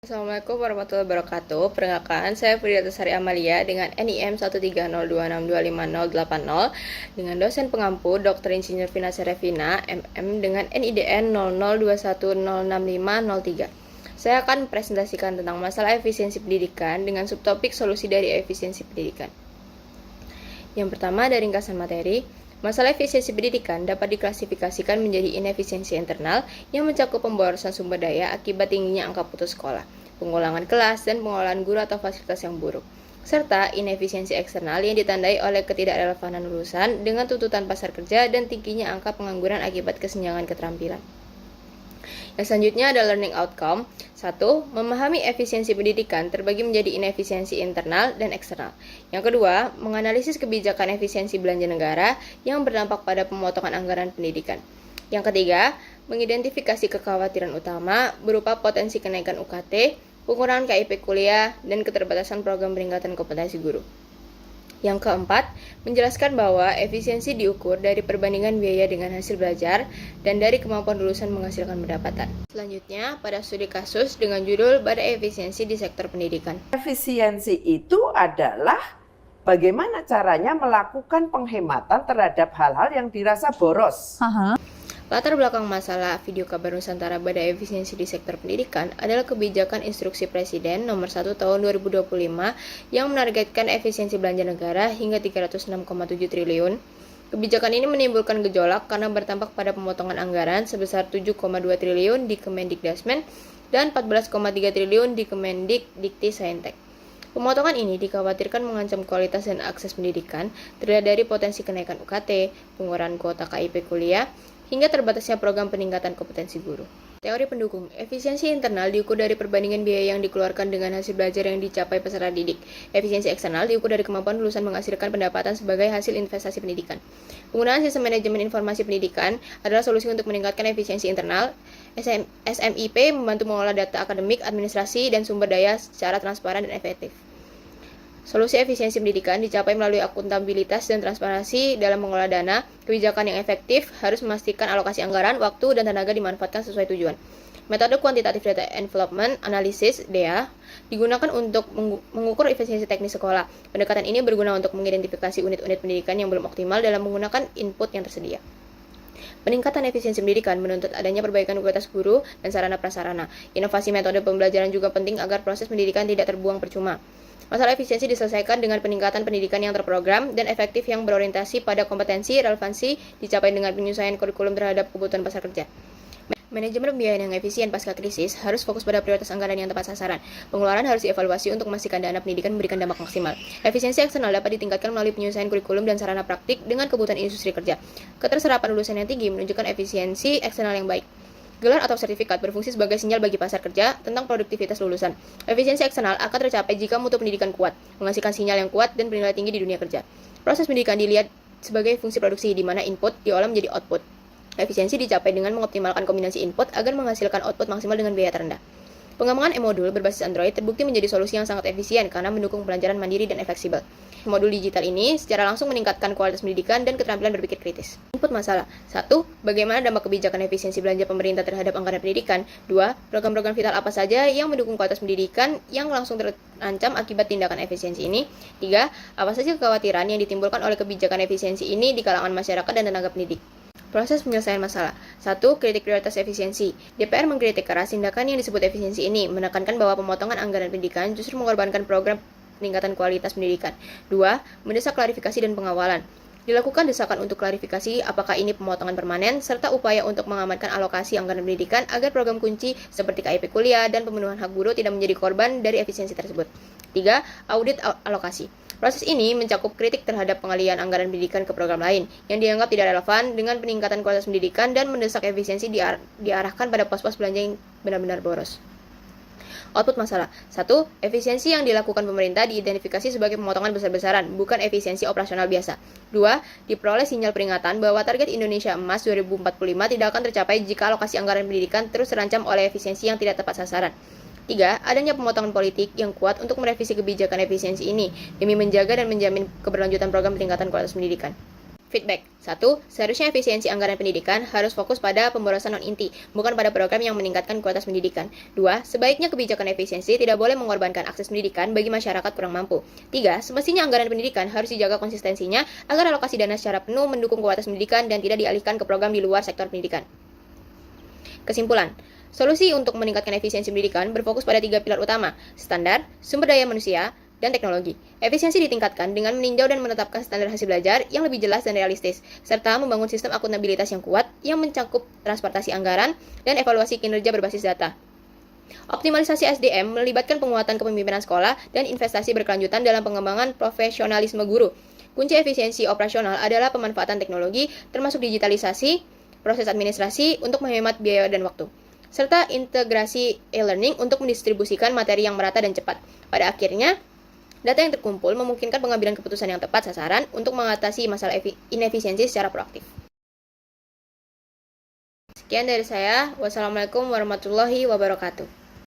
Assalamualaikum warahmatullahi wabarakatuh. Perkenalkan, saya Fridatasari Amalia dengan NIM 130262580 dengan dosen pengampu Dr. Insinyur Vina Serevina, MM dengan NIDN 0021065003. Saya akan mempresentasikan tentang masalah efisiensi pendidikan dengan subtopik solusi dari efisiensi pendidikan. Yang pertama, dari ringkasan materi. Masalah efisiensi pendidikan dapat diklasifikasikan menjadi inefisiensi internal yang mencakup pemborosan sumber daya akibat tingginya angka putus sekolah, pengulangan kelas, dan pengolahan guru atau fasilitas yang buruk, serta inefisiensi eksternal yang ditandai oleh ketidakrelevanan lulusan dengan tuntutan pasar kerja dan tingginya angka pengangguran akibat kesenjangan keterampilan. Yang selanjutnya adalah learning outcome. 1. Memahami efisiensi pendidikan terbagi menjadi inefisiensi internal dan eksternal. Yang kedua, menganalisis kebijakan efisiensi belanja negara yang berdampak pada pemotongan anggaran pendidikan. Yang ketiga, mengidentifikasi kekhawatiran utama berupa potensi kenaikan UKT, pengurangan KIP kuliah, dan keterbatasan program peningkatan kompetensi guru. Yang keempat, menjelaskan bahwa efisiensi diukur dari perbandingan biaya dengan hasil belajar dan dari kemampuan lulusan menghasilkan pendapatan. Selanjutnya, pada studi kasus dengan judul Badai Efisiensi di Sektor Pendidikan. Efisiensi itu adalah bagaimana caranya melakukan penghematan terhadap hal-hal yang dirasa boros. Latar belakang masalah video kabar Nusantara Badai Efisiensi di Sektor Pendidikan adalah kebijakan Instruksi Presiden Nomor 1 Tahun 2025 yang menargetkan efisiensi belanja negara hingga 306,7 triliun. Kebijakan ini menimbulkan gejolak karena berdampak pada pemotongan anggaran sebesar 7,2 triliun di Kemendikdasmen dan 14,3 triliun di Kemendikdikti-Saintek. Pemotongan ini dikhawatirkan mengancam kualitas dan akses pendidikan, terlihat dari potensi kenaikan UKT, pengurangan kuota KIP kuliah, hingga terbatasnya program peningkatan kompetensi guru. Teori pendukung, efisiensi internal diukur dari perbandingan biaya yang dikeluarkan dengan hasil belajar yang dicapai peserta didik. Efisiensi eksternal diukur dari kemampuan lulusan menghasilkan pendapatan sebagai hasil investasi pendidikan. Penggunaan sistem manajemen informasi pendidikan adalah solusi untuk meningkatkan efisiensi internal. SMIP membantu mengolah data akademik, administrasi, dan sumber daya secara transparan dan efektif. Solusi efisiensi pendidikan dicapai melalui akuntabilitas dan transparansi dalam mengelola dana. Kebijakan yang efektif harus memastikan alokasi anggaran, waktu, dan tenaga dimanfaatkan sesuai tujuan. Metode Quantitative Data Development Analysis (DEA) digunakan untuk mengukur efisiensi teknis sekolah. Pendekatan ini berguna untuk mengidentifikasi unit-unit pendidikan yang belum optimal dalam menggunakan input yang tersedia. Peningkatan efisiensi pendidikan menuntut adanya perbaikan kualitas guru dan sarana prasarana. Inovasi metode pembelajaran juga penting agar proses pendidikan tidak terbuang percuma. Masalah efisiensi diselesaikan dengan peningkatan pendidikan yang terprogram dan efektif yang berorientasi pada kompetensi, relevansi, dicapai dengan penyesuaian kurikulum terhadap kebutuhan pasar kerja. Manajemen pembiayaan yang efisien pasca krisis harus fokus pada prioritas anggaran yang tepat sasaran. Pengeluaran harus dievaluasi untuk memastikan dana pendidikan memberikan dampak maksimal. Efisiensi eksternal dapat ditingkatkan melalui penyesuaian kurikulum dan sarana praktik dengan kebutuhan industri kerja. Keterserapan lulusan yang tinggi menunjukkan efisiensi eksternal yang baik. Gelar atau sertifikat berfungsi sebagai sinyal bagi pasar kerja tentang produktivitas lulusan. Efisiensi eksternal akan tercapai jika mutu pendidikan kuat, menghasilkan sinyal yang kuat dan bernilai tinggi di dunia kerja. Proses pendidikan dilihat sebagai fungsi produksi di mana input diolah menjadi output. Efisiensi dicapai dengan mengoptimalkan kombinasi input agar menghasilkan output maksimal dengan biaya terendah. Pengembangan e-modul berbasis Android terbukti menjadi solusi yang sangat efisien karena mendukung pembelajaran mandiri dan fleksibel. Modul digital ini secara langsung meningkatkan kualitas pendidikan dan keterampilan berpikir kritis. Input masalah. 1. Bagaimana dampak kebijakan efisiensi belanja pemerintah terhadap anggaran pendidikan? 2. Program-program vital apa saja yang mendukung kualitas pendidikan yang langsung terancam akibat tindakan efisiensi ini? 3. Apa saja kekhawatiran yang ditimbulkan oleh kebijakan efisiensi ini di kalangan masyarakat dan tenaga pendidik? Proses penyelesaian masalah. 1. Kritik prioritas efisiensi. DPR mengkritik keras tindakan yang disebut efisiensi ini, menekankan bahwa pemotongan anggaran pendidikan justru mengorbankan program peningkatan kualitas pendidikan. 2. Mendesak klarifikasi dan pengawalan. Dilakukan desakan untuk klarifikasi apakah ini pemotongan permanen, serta upaya untuk mengamankan alokasi anggaran pendidikan agar program kunci seperti KIP kuliah dan pemenuhan hak guru tidak menjadi korban dari efisiensi tersebut. 3. Audit alokasi. Proses ini mencakup kritik terhadap pengalihan anggaran pendidikan ke program lain yang dianggap tidak relevan dengan peningkatan kualitas pendidikan dan mendesak efisiensi diarahkan pada pos-pos belanja yang benar-benar boros. Output masalah. 1. Efisiensi yang dilakukan pemerintah diidentifikasi sebagai pemotongan besar-besaran, bukan efisiensi operasional biasa. 2. Diperoleh sinyal peringatan bahwa target Indonesia Emas 2045 tidak akan tercapai jika alokasi anggaran pendidikan terus terancam oleh efisiensi yang tidak tepat sasaran. 3. Adanya pemotongan politik yang kuat untuk merevisi kebijakan efisiensi ini demi menjaga dan menjamin keberlanjutan program peningkatan kualitas pendidikan. Feedback. 1. Seharusnya efisiensi anggaran pendidikan harus fokus pada pemborosan non-inti, bukan pada program yang meningkatkan kualitas pendidikan. 2. Sebaiknya kebijakan efisiensi tidak boleh mengorbankan akses pendidikan bagi masyarakat kurang mampu. 3. Semestinya anggaran pendidikan harus dijaga konsistensinya agar alokasi dana secara penuh mendukung kualitas pendidikan dan tidak dialihkan ke program di luar sektor pendidikan. Kesimpulan. Solusi untuk meningkatkan efisiensi pendidikan berfokus pada 3 pilar utama, standar, sumber daya manusia, dan teknologi. Efisiensi ditingkatkan dengan meninjau dan menetapkan standar hasil belajar yang lebih jelas dan realistis, serta membangun sistem akuntabilitas yang kuat yang mencakup transportasi anggaran dan evaluasi kinerja berbasis data. Optimalisasi SDM melibatkan penguatan kepemimpinan sekolah dan investasi berkelanjutan dalam pengembangan profesionalisme guru. Kunci efisiensi operasional adalah pemanfaatan teknologi, termasuk digitalisasi, proses administrasi untuk menghemat biaya dan waktu, serta integrasi e-learning untuk mendistribusikan materi yang merata dan cepat. Pada akhirnya, data yang terkumpul memungkinkan pengambilan keputusan yang tepat sasaran untuk mengatasi masalah inefisiensi secara proaktif. Sekian dari saya. Wassalamualaikum warahmatullahi wabarakatuh.